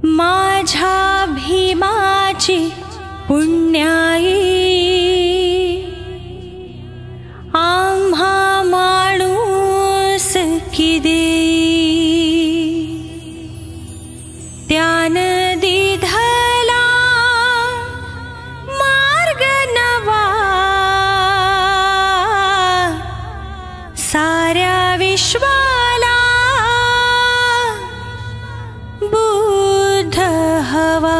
माझ्या भीमाची पुण्याई आम्हा माणूस की देई त्यान दिधला मार्ग नवा साऱ्या विश्वाला बुद्ध हवा।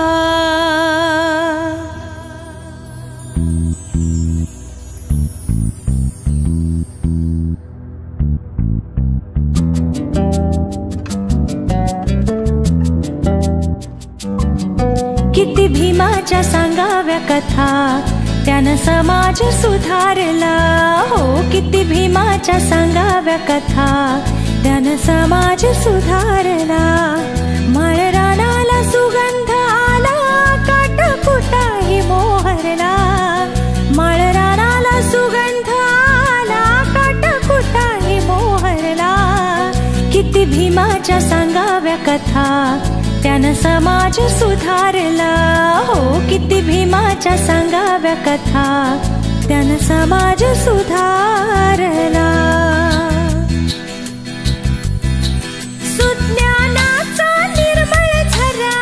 किती भीमाच्या सांगाव्या कथा त्यानं समाज सुधारला हो। किती भीमाच्या सांगाव्या कथा त्यानं समाज सुधारला। मळरानाला सुगंध आला काटकुटाही मोहरला। मळरानाला सुगंध आला काटकुटाही मोहरला। किती भीमाच्या सांगाव्या कथा त्यानं समाज सुधारला हो। किती भीमाच्या सांगाव्या कथा त्यानं समाज सुधारला। सुज्ञानाचा निर्मळ झरा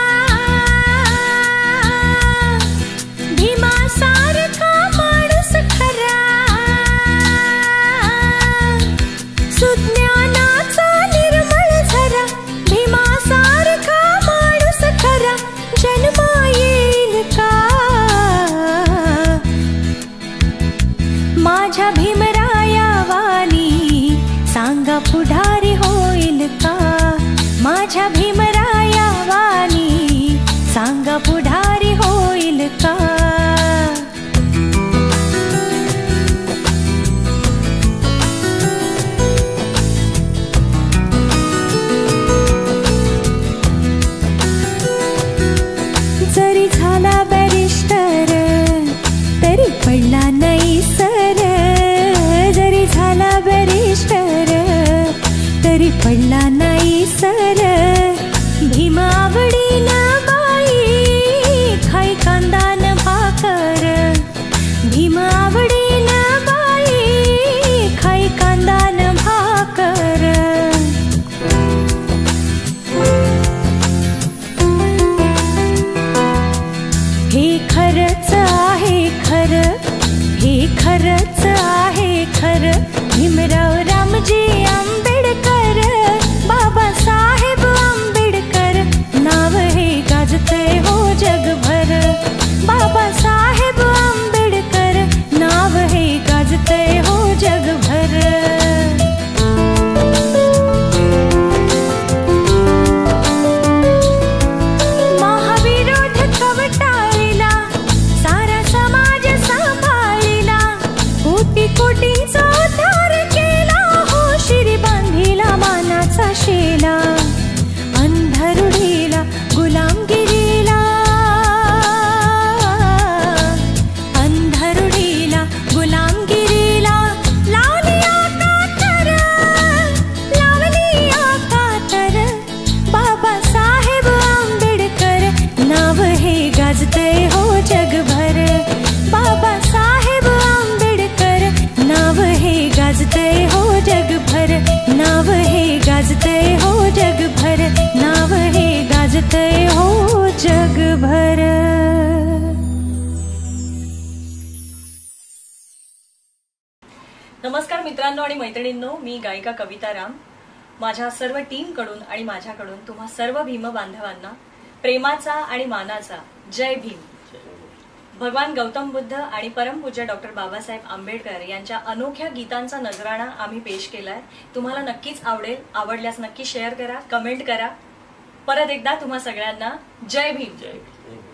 भीमासारखा माणूस खरा। सुज्ञानाचा निर्मळ झरा भीमासारखा खरा जन्मा येईल का। माझ्या भीमराया वाणी सांगा पुढारी होईल का। माझ्या भीमराया वाणी सांगा पुढारी होईल का। जरी झाला बॅरिस्टर तरी पडला नाही सर। जरी झाला बॅरिस्टर तरी पडला नाही सर। भीम आवडीनं बाई खाई कांदा न भाकर। भीम आवडीनं बाई खाई कांदा न भाकर। हे खरंच आहे खरं हे खरंच आहे खरं। भीमराव रामजी आंबेडकर बाबासाहेब आंबेडकर नाव हे गाजतंय हो जगभर। बाबासाहेब आंबेडकर नाव हे गाजतंय हो जगभर। कोटींचा उद्धार केला हो शिरी बांधिला मानाचा शेला। अंधरुडीला गुलामगिरीला अंधरुडीला गुलामगिरीला लावली कातर लावली कातर। बाबासाहेब आंबेडकर नाव हे गाजतंय हो जगभर। बाबासाहेब नाव हे गाजतंय हो जगभर। नाव हे गाजतंय हो जगभर। नाव हे गाजतंय हो जगभर। नमस्कार मित्रांनो आणि मैत्रिणींनो, मी गायिका कविता राम। माझ्या सर्व टीम कडून आणि माझ्याकडून तुम्हा सर्व भीम बांधवांना प्रेमाचा आणि मानाचा जय भीम। भगवान गौतम बुद्ध आणि परमपूज्य डॉक्टर बाबासाहेब आंबेडकर यांच्या अनोख्या गीतांचा नजराणा आम्ही पेश केलाय। तुम्हाला नक्कीच आवडेल। आवडल्यास नक्की शेअर करा, कमेंट करा। परत एकदा तुम्हा सगळ्यांना जय भीम। जय भीम।